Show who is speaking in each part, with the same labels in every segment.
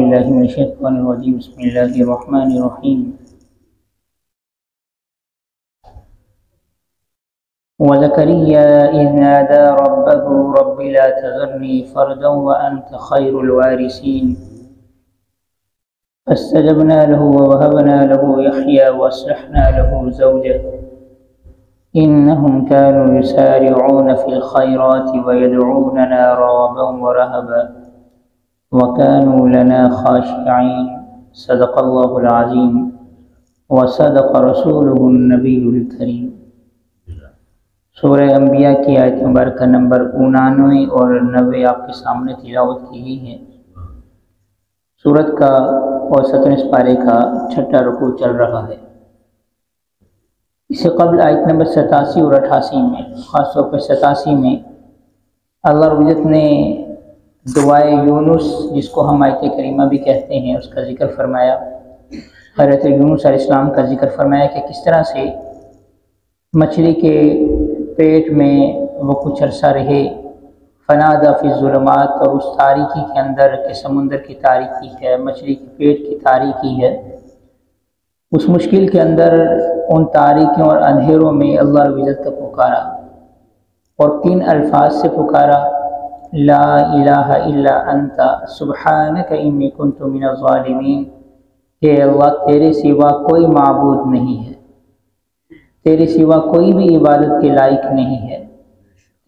Speaker 1: باللہ من الشیطان الرجیم بسم اللہ الرحمن الرحیم وَزَكَرِيَّا إِذْ نَادَى رَبَّهُ رَبِّ لَا تَذَرْنِي فَرْدًا وَأَنْتَ خَيْرُ الْوَارِثِينَ فَاسْتَجَبْنَا لَهُ وَوَهَبْنَا لَهُ يَحْيَىٰ وَأَصْلَحْنَا لَهُ زَوْجَهُ إِنَّهُمْ كَانُوا يُسَارِعُونَ فِي الْخَيْرَاتِ وَيَدْعُونَنَا رَغَبًا وَرَهَبًا وَكَانُوا لَنَا خَاشِعِينَ صدق اللہ العظیم وصدق رسولہ النبی الکریم۔ سورہ انبیاء کی آیت مبارکہ نمبر 99 اور 90 آپ کے سامنے تلاوت کی گئی ہے۔ سورت کا اوسطاً اس پارے کا 6واں رکوع چل رہا ہے۔ اس سے قبل آیت نمبر 87 اور 88 میں، خاص طور پر 87 میں اللہ رب العزت نے دعائے یونس، جس کو ہم آیت کریمہ بھی کہتے ہیں، اس کا ذکر فرمایا۔ حضرت یونس علیہ السلام کا ذکر فرمایا کہ کس طرح سے مچھلی کے پیٹ میں وہ کچھ عرصہ رہے، فنادى فی الظلمات، اور اس تاریکی کے اندر کہ سمندر کی تاریکی ہے، مچھلی کے پیٹ کی تاریکی ہے، اس مشکل کے اندر ان تاریکیوں اور اندھیروں میں اللہ رب العزت کا پکارا اور 3 الفاظ سے پکارا، لا الہ الا انت سبحانک انی کنت من الظالمین، کہ اللہ تیرے سوا کوئی معبود نہیں ہے، تیرے سوا کوئی بھی عبادت کے لائق نہیں ہے،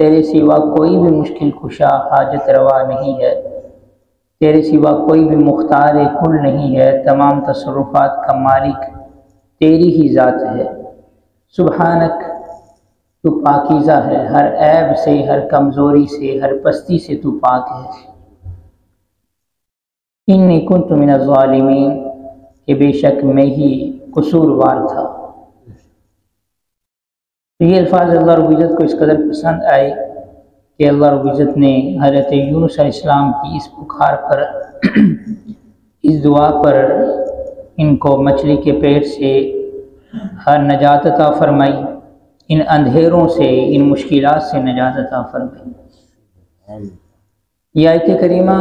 Speaker 1: تیرے سوا کوئی بھی مشکل کشا حاجت روا نہیں ہے، تیرے سوا کوئی بھی مختار کل نہیں ہے، تمام تصرفات کا مالک تیری ہی ذات ہے۔ سبحانک، تو پاکیزہ ہے، ہر عیب سے، ہر کمزوری سے، ہر پستی سے تو پاک ہے۔ انی کنت من الظالمین، کہ بے شک میں ہی قصوروار تھا۔ یہ الفاظ اللہ رب العزت کو اس قدر پسند آئے کہ اللہ رب العزت نے حضرت یونس علیہ السلام کی اس پکار پر، اس دعا پر ان کو مچھلی کے پیٹ سے ہر نجات عطا فرمائی، ان اندھیروں سے، ان مشکلات سے نجات عطا فرمائی۔ یہ آیت کریمہ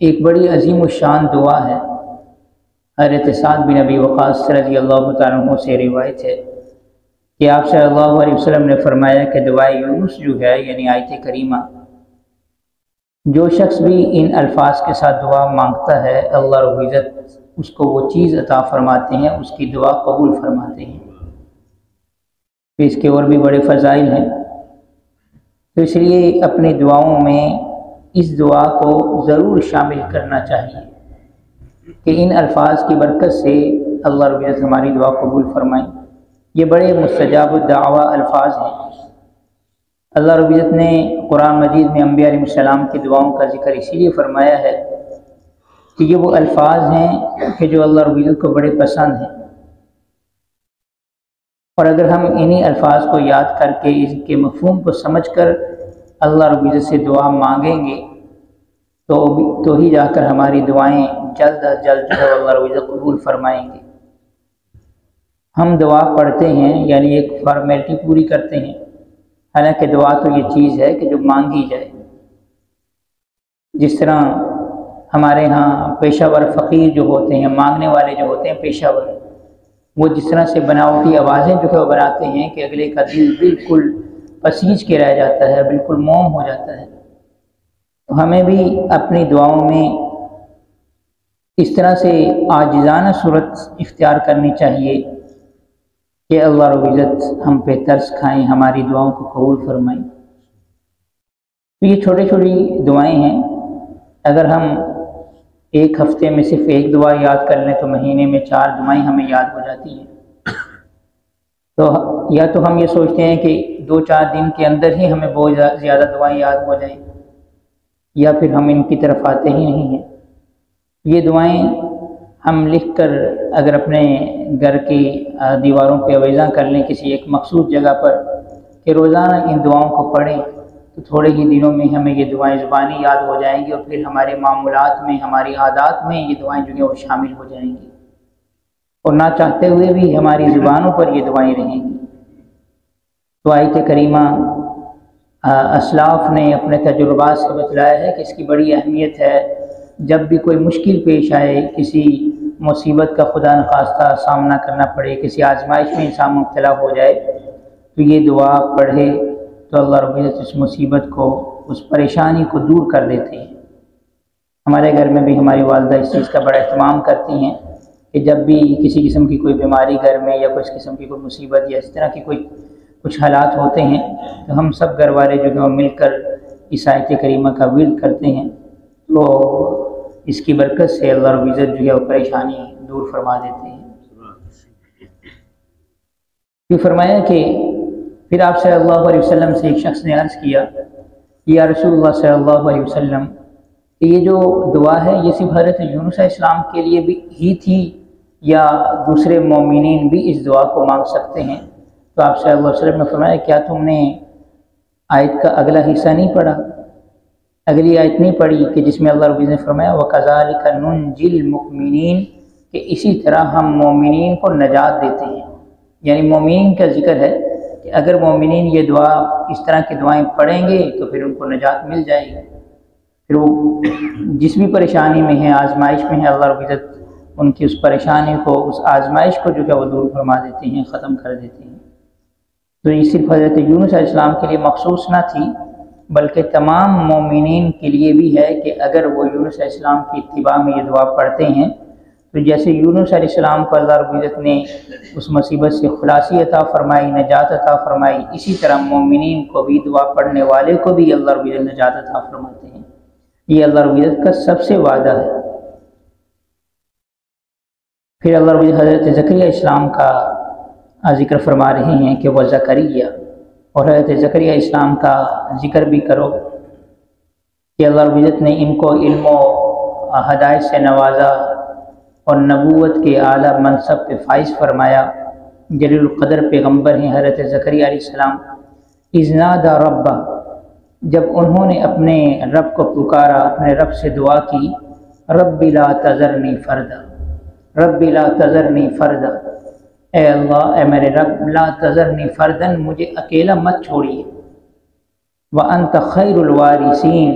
Speaker 1: ایک بڑی عظیم الشان دعا ہے۔ حضرت سعد بن ابی وقاص رضی اللہ تعالیٰ عنہ سے روایت ہے کہ آپ صلی اللہ علیہ وسلم نے فرمایا کہ دعائے یونس جو ہے، یعنی آیت کریمہ، جو شخص بھی ان الفاظ کے ساتھ دعا مانگتا ہے، اللہ رب العزت اس کو وہ چیز عطا فرماتے ہیں، اس کی دعا قبول فرماتے ہیں۔ اس کے اور بھی بڑے فضائل ہیں، تو اس لیے اپنی دعاؤں میں اس دعا کو ضرور شامل کرنا چاہیے کہ ان الفاظ کی برکت سے اللہ رب العزت ہماری دعا قبول فرمائیں۔ یہ بڑے مستجاب الدعویٰ الفاظ ہیں۔ اللہ رب العزت نے قرآن مجید میں انبیاء علیہ السلام کی دعاؤں کا ذکر اسی لیے فرمایا ہے کہ یہ وہ الفاظ ہیں کہ جو اللہ رب العزت کو بڑے پسند ہیں، اور اگر ہم انہی الفاظ کو یاد کر کے اس کے مفہوم کو سمجھ کر اللہ رب العزت سے دعا مانگیں گے تو ہی جا کر ہماری دعائیں جلد از جلد جو ہے اللہ رب العزت قبول فرمائیں گے۔ ہم دعا پڑھتے ہیں، یعنی ایک فارمیلٹی پوری کرتے ہیں، حالانکہ دعا تو یہ چیز ہے کہ جو مانگی جائے۔ جس طرح ہمارے ہاں پیشہ ور فقیر جو ہوتے ہیں، مانگنے والے جو ہوتے ہیں پیشہ ور، وہ جس طرح سے بناوٹی آوازیں جو ہے وہ بناتے ہیں کہ اگلے کا دل بالکل پسیج کے رہ جاتا ہے، بالکل موم ہو جاتا ہے۔ تو ہمیں بھی اپنی دعاؤں میں اس طرح سے عاجزانہ صورت اختیار کرنی چاہیے کہ اللہ رب العزت ہم پہ ترس کھائیں، ہماری دعاؤں کو قبول فرمائیں۔ تو یہ چھوٹی چھوٹی دعائیں ہیں، اگر ہم ایک ہفتے میں صرف ایک دعا یاد کر لیں تو مہینے میں 4 دعائیں ہمیں یاد ہو جاتی ہیں۔ تو یا تو ہم یہ سوچتے ہیں کہ 2-4 دن کے اندر ہی ہمیں بہت زیادہ دعائیں یاد ہو جائیں، یا پھر ہم ان کی طرف آتے ہی نہیں ہیں۔ یہ دعائیں ہم لکھ کر اگر اپنے گھر کی دیواروں پہ آویزاں کر لیں کسی ایک مخصوص جگہ پر کہ روزانہ ان دعاؤں کو پڑھیں، تو تھوڑے ہی دنوں میں ہمیں یہ دعائیں زبانی یاد ہو جائیں گی، اور پھر ہمارے معمولات میں، ہماری عادات میں یہ دعائیں جو ہیں وہ شامل ہو جائیں گی، اور نہ چاہتے ہوئے بھی ہماری زبانوں پر یہ دعائیں رہیں گی۔ تو آیت کریمہ اسلاف نے اپنے تجربات سے بتلایا ہے کہ اس کی بڑی اہمیت ہے۔ جب بھی کوئی مشکل پیش آئے، کسی مصیبت کا خدا نخواستہ سامنا کرنا پڑے، کسی آزمائش میں انسان مبتلا ہو جائے، تو یہ دعا پڑھے تو اللہ رب العزت اس مصیبت کو، اس پریشانی کو دور کر دیتے ہیں۔ ہمارے گھر میں بھی ہماری والدہ اس چیز کا بڑا اہتمام کرتی ہیں کہ جب بھی کسی قسم کی کوئی بیماری گھر میں یا کچھ قسم کی کوئی مصیبت یا اس طرح کی کوئی کچھ حالات ہوتے ہیں تو ہم سب گھر والے جو ہے وہ مل کر اس آیت کریمہ کا ورد کرتے ہیں، تو اس کی برکت سے اللہ رب العزت جو ہے وہ پریشانی دور فرما دیتے ہیں۔ یہ فرمایا کہ پھر آپ صلی اللہ علیہ وسلم سے ایک شخص نے عرض کیا، یا رسول اللہ صلی اللہ علیہ وسلم، یہ جو دعا ہے یہ صرف حضرت یونس علیہ السلام کے لیے بھی ہی تھی یا دوسرے مومنین بھی اس دعا کو مانگ سکتے ہیں؟ تو آپ صلی اللہ علیہ وسلم نے فرمایا، کیا تم نے آیت کا اگلا حصہ نہیں پڑھا؟ اگلی آیت نہیں پڑھی کہ جس میں اللہ رب العزت نے فرمایا وَكَذَلِكَ نُنْجِي الْمُؤْمِنِينَ، کہ اسی طرح ہم مومنین کو نجات دیتے ہیں۔ یعنی مومنین کا ذکر ہے کہ اگر مومنین یہ دعا، اس طرح کی دعائیں پڑھیں گے تو پھر ان کو نجات مل جائے گی، پھر وہ جس بھی پریشانی میں ہیں، آزمائش میں ہیں، اللہ رب العزت ان کی اس پریشانی کو، اس آزمائش کو جو ہے وہ دور فرما دیتے ہیں، ختم کر دیتے ہیں۔ تو یہ صرف حضرت یونس علیہ السلام کے لیے مخصوص نہ تھی، بلکہ تمام مومنین کے لیے بھی ہے کہ اگر وہ یونس علیہ السلام کی اتباع میں یہ دعا پڑھتے ہیں تو جیسے یونس علیہ السلام کو اللہ رب العزت نے اس مصیبت سے خلاصی عطا فرمائی، نجات عطا فرمائی، اسی طرح مومنین کو بھی، دعا پڑھنے والے کو بھی اللہ رب العزت نجات عطا فرماتے ہیں۔ یہ اللہ رب العزت کا سب سے وعدہ ہے۔ پھر اللہ رب العزت حضرت زکریا علیہ السلام کا ذکر فرما رہے ہیں کہ وہ زکریا، اور حضرت زکریا علیہ السلام کا ذکر بھی کرو کہ اللہ رب العزت نے ان کو علم و ہدایت سے نوازا اور نبوت کے اعلیٰ منصب پہ فائز فرمایا۔ جلیل القدر پیغمبر ہیں حضرت زکریا علیہ السلام۔ اذ نادى ربہ، جب انہوں نے اپنے رب کو پکارا، اپنے رب سے دعا کی، رب لا تذرنی فردا، رب لا تذرنی فردا، اے اللہ، اے میرے رب، لا تذرنی فردن، مجھے اکیلا مت چھوڑیے، وانت خیر الوارثین،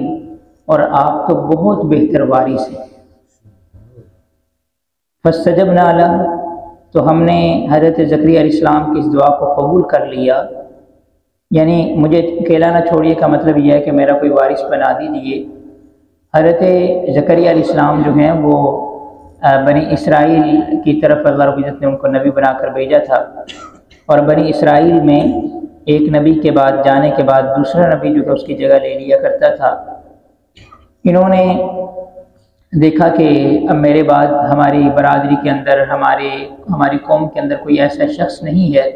Speaker 1: اور آپ تو بہت بہتر وارث ہیں۔ فاستجبنا لہ، تو ہم نے حضرت زکریا علیہ السلام کی اس دعا کو قبول کر لیا۔ یعنی مجھے اکیلا نہ چھوڑیے کا مطلب یہ ہے کہ میرا کوئی وارث بنا دیجیے۔ حضرت زکریا علیہ السلام جو ہیں وہ بنی اسرائیل کی طرف اللہ رب العزت نے ان کو نبی بنا کر بھیجا تھا، اور بنی اسرائیل میں ایک نبی کے بعد جانے کے بعد دوسرا نبی جو ہے اس کی جگہ لے لیا کرتا تھا۔ انہوں نے دیکھا کہ اب میرے بعد ہماری برادری کے اندر، ہماری قوم کے اندر کوئی ایسا شخص نہیں ہے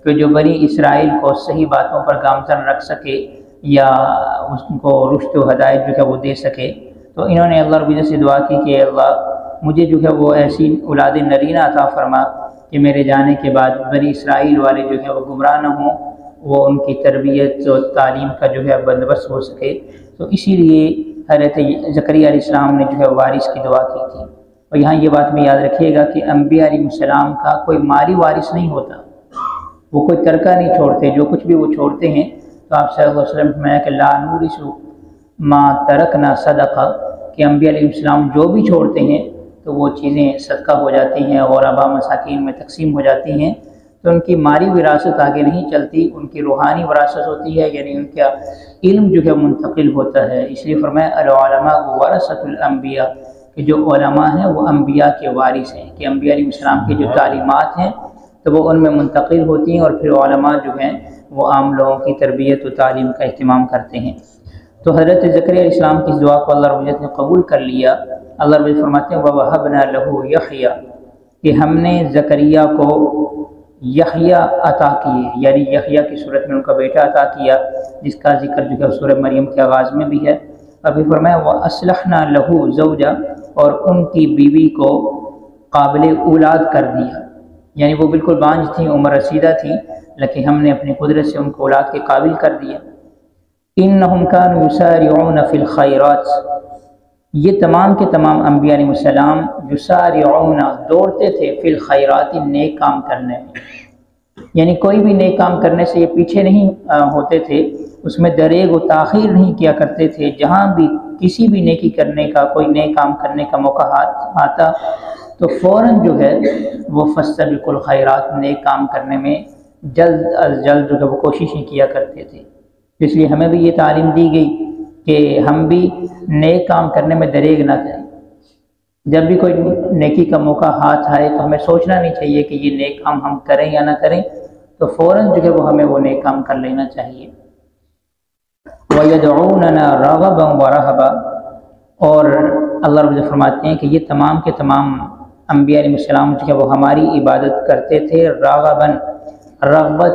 Speaker 1: کہ جو بنی اسرائیل کو صحیح باتوں پر گامزن رکھ سکے یا اس کو رشد و ہدایت جو ہے وہ دے سکے۔ تو انہوں نے اللہ رب العزت سے دعا کی کہ اللہ، مجھے جو ہے وہ ایسی اولاد نرینہ عطا فرما کہ میرے جانے کے بعد بنی اسرائیل والے جو ہے وہ گمراہ نہ ہوں، وہ ان کی تربیت و تعلیم کا جو ہے بندوبست ہو سکے۔ تو اسی لیے حضرت زکریا علیہ السلام نے جو ہے وارث کی دعا کی تھی۔ اور یہاں یہ بات میں یاد رکھیے گا کہ انبیاء علیہ السلام کا کوئی مالی وارث نہیں ہوتا، وہ کوئی ترکہ نہیں چھوڑتے، جو کچھ بھی وہ چھوڑتے ہیں تو آپ صلی اللہ علیہ وسلم فرمایا کہ لا نورث ما ترکنا صدقہ، کہ انبیاء علیہ السلام جو بھی چھوڑتے ہیں تو وہ چیزیں صدقہ ہو جاتی ہیں اور غربا مساکین میں تقسیم ہو جاتی ہیں، تو ان کی مالی وراثت آگے نہیں چلتی، ان کی روحانی وراثت ہوتی ہے، یعنی ان کا علم جو ہے منتقل ہوتا ہے۔ اس لیے فرمایا العلماء ورثۃ الانبیاء، کہ جو علماء ہیں وہ انبیاء کے وارث ہیں، کہ انبیاء علیہ السلام کی جو تعلیمات ہیں تو وہ ان میں منتقل ہوتی ہیں، اور پھر علماء جو ہیں وہ عام لوگوں کی تربیت و تعلیم کا اہتمام کرتے ہیں۔ تو حضرت زکریا علیہ السلام کی اس دعا کو اللہ رب العزت نے قبول کر لیا۔ اللہ رب العزت فرماتے ہیں وَوَهَبْنَا لَهُ یحییٰ، کہ ہم نے زکریا کو یحییٰ عطا کیے، یعنی یحییٰ کی صورت میں ان کا بیٹا عطا کیا، جس کا ذکر جو ہے سورہ مریم کے آغاز میں بھی ہے۔ ابھی فرمایا وَأَصْلَحْنَا لَهُ زَوْجًا، اور ان کی بیوی کو قابل اولاد کر دیا، یعنی وہ بالکل بانجھ تھیں، عمر رسیدہ تھیں، لیکن ہم نے اپنی قدرت سے ان کو اولاد کے قابل کر دیا۔ إِنَّهُمْ كَانُوا يُسَارِعُونَ فِي الْخَيْرَاتِ، یہ تمام کے تمام انبیاء علیہ السلام یسارعون، دوڑتے تھے، فی الخیرات، نیک کام کرنے میں، یعنی کوئی بھی نیک کام کرنے سے یہ پیچھے نہیں ہوتے تھے، اس میں دریغ و تاخیر نہیں کیا کرتے تھے۔ جہاں بھی کسی بھی نیکی کرنے کا، کوئی نیک کام کرنے کا موقع آتا تو فوراً جو ہے وہ فاستبقوا الخیرات، نیک کام کرنے میں جلد از جلد جو ہے وہ کوششیں کیا کرتے تھے۔ اس لیے ہمیں بھی یہ تعلیم دی گئی کہ ہم بھی نیک کام کرنے میں دریغ نہ کریں۔ جب بھی کوئی نیکی کا موقع ہاتھ آئے تو ہمیں سوچنا نہیں چاہیے کہ یہ نیک کام ہم کریں یا نہ کریں، تو فوراً جو ہے وہ ہمیں وہ نیک کام کر لینا چاہیے۔ وَيَدْعُونَنَا رَغَبًا وَرَهَبًا، اور اللہ رب العزت فرماتے ہیں کہ یہ تمام کے تمام انبیاء علیہ السلام جو ہے وہ ہماری عبادت کرتے تھے راغباً، رغبت،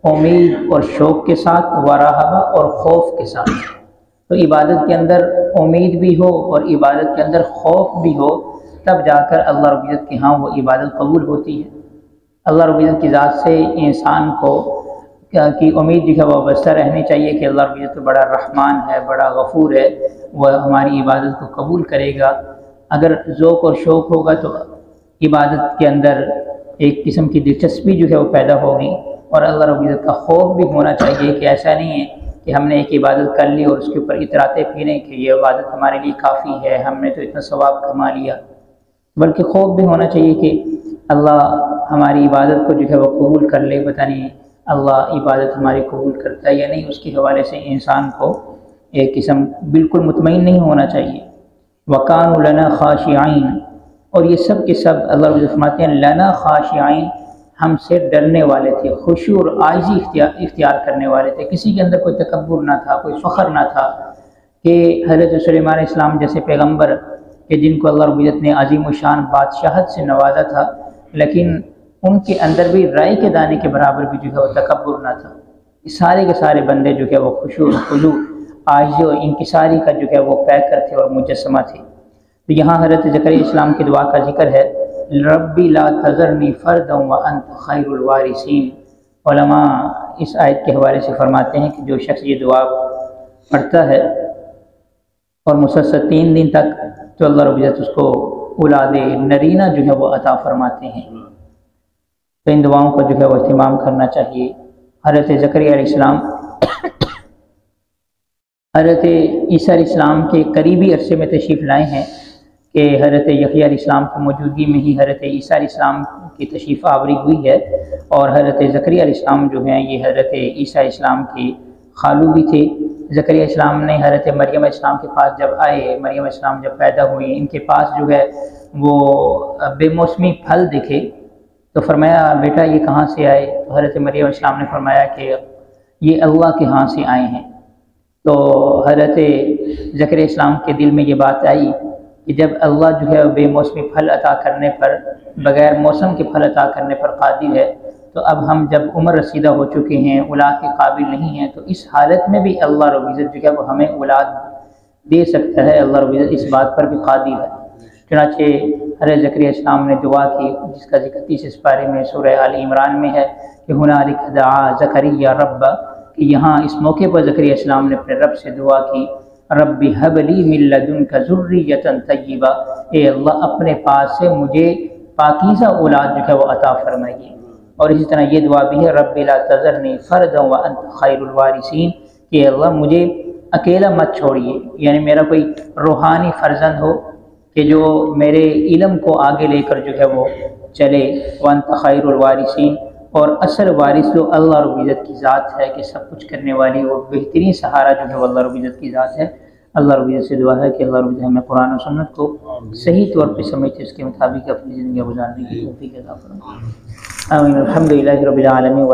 Speaker 1: امید اور شوق کے ساتھ، ورہبا اور خوف کے ساتھ۔ تو عبادت کے اندر امید بھی ہو اور عبادت کے اندر خوف بھی ہو، تب جا کر اللہ رب العزت کے ہاں وہ عبادت قبول ہوتی ہے۔ اللہ رب العزت کی ذات سے انسان کو کی امید جو ہے وہ وابستہ رہنی چاہیے کہ اللہ رب العزت بڑا رحمان ہے، بڑا غفور ہے، وہ ہماری عبادت کو قبول کرے گا۔ اگر ذوق اور شوق ہوگا تو عبادت کے اندر ایک قسم کی دلچسپی جو ہے وہ پیدا ہوگی، اور اللہ رب العزت کا خوف بھی ہونا چاہیے کہ ایسا نہیں ہے کہ ہم نے ایک عبادت کر لی اور اس کے اوپر اتراتے پھریں کہ یہ عبادت ہمارے لیے کافی ہے، ہم نے تو اتنا ثواب کما لیا، بلکہ خوف بھی ہونا چاہیے کہ اللہ ہماری عبادت کو جو ہے وہ قبول کر لے۔ پتہ نہیں اللہ عبادت ہماری قبول کرتا ہے یا نہیں، اس کے حوالے سے انسان کو ایک قسم بالکل مطمئن نہیں ہونا چاہیے۔ وَكَانُوا لَنَا خَاشِعِينَ، اور یہ سب کے سب اللہ رب العزت فرماتے ہیں لَنَا خَاشِعِينَ، ہم سے ڈرنے والے تھے، خشوع اور عاجزی اختیار کرنے والے تھے۔ کسی کے اندر کوئی تکبر نہ تھا، کوئی فخر نہ تھا کہ حضرت سلیمان علیہ السلام جیسے پیغمبر کہ جن کو اللہ رب العزت نے عظیم الشان بادشاہت سے نوازا تھا، لیکن ان کے اندر بھی رائے کے دانے کے برابر بھی جو ہے وہ تکبر نہ تھا۔ سارے کے سارے بندے جو ہے وہ خشوع و خضوع، عاجزی و انکساری کا جو ہے وہ پیکر تھے اور مجسمہ تھے۔ تو یہاں حضرت زکریا علیہ السلام کی دعا کا ذکر ہے، ربی لا تذرنی فردا وانت خیر الوارثین۔ علماء اس آیت کے حوالے سے فرماتے ہیں کہ جو شخص یہ دعا پڑھتا ہے اور مسلسل 3 دن تک، تو اللہ رب العزت اس کو اولاد نرینہ جو ہے وہ عطا فرماتے ہیں۔ تو ان دعاؤں کا جو ہے وہ اہتمام کرنا چاہیے۔ حضرت زکریا علیہ السلام حضرت عیسیٰ علیہ السلام کے قریبی عرصے میں تشریف لائے ہیں کہ حضرت یحییٰ علیہ السلام کی موجودگی میں ہی حضرت عیسیٰ علیہ السلام کی تشریف آوری ہوئی ہے، اور حضرت زکریا علیہ السلام جو ہیں یہ حضرت عیسیٰ علیہ السلام کے خالو بھی تھے۔ زکریا علیہ السلام نے حضرت مریم علیہ السلام کے پاس جب آئے، مریم علیہ السلام جب پیدا ہوئی، ان کے پاس جو ہے وہ بے موسمی پھل دیکھے تو فرمایا بیٹا یہ کہاں سے آئے؟ تو حضرت مریم علیہ السلام نے فرمایا کہ یہ اللہ کے ہاں سے آئے ہیں۔ تو حضرت زکریا السلام کے دل میں یہ بات آئی کہ جب اللہ جو ہے بے موسمی پھل عطا کرنے پر، بغیر موسم کے پھل عطا کرنے پر قادر ہے، تو اب ہم جب عمر رسیدہ ہو چکے ہیں، اولاد کے قابل نہیں ہیں، تو اس حالت میں بھی اللہ رب العزت جو ہے وہ ہمیں اولاد دے سکتا ہے، اللہ رب العزت اس بات پر بھی قادر ہے۔ چنانچہ حضرت زکریا السلام نے دعا کی، جس کا ذکر 30 پارے میں سورہ آل عمران میں ہے کہ ہنالک دعا زکریا رب، کہ یہاں اس موقع پر زکریا السلام نے اپنے رب سے دعا کی، رب هب لی من لدنک ذریۃ طیبہ، اے اللہ اپنے پاس سے مجھے پاکیزہ اولاد جو ہے وہ عطا فرمائیے۔ اور اسی طرح یہ دعا بھی ہے رب لا تذرنی فردا وانت خیر الوارثین، کہ اللہ مجھے اکیلا مت چھوڑیے، یعنی میرا کوئی روحانی فرزند ہو کہ جو میرے علم کو آگے لے کر جو ہے وہ چلے، وانت خیر الوارثین، اور اصل وارث جو اللہ رب العزت کی ذات ہے کہ سب کچھ کرنے والی اور بہترین سہارا جو ہے وہ اللہ رب العزت کی ذات ہے۔ اللہ رب العزت سے دعا ہے کہ اللہ رب العزت ہمیں قرآن و سنت کو صحیح طور پہ سمجھتے اس کے مطابق اپنی زندگی گزارنے کی توفیق عطا فرمائے۔ آمین۔ الحمدللہ رب العالمین۔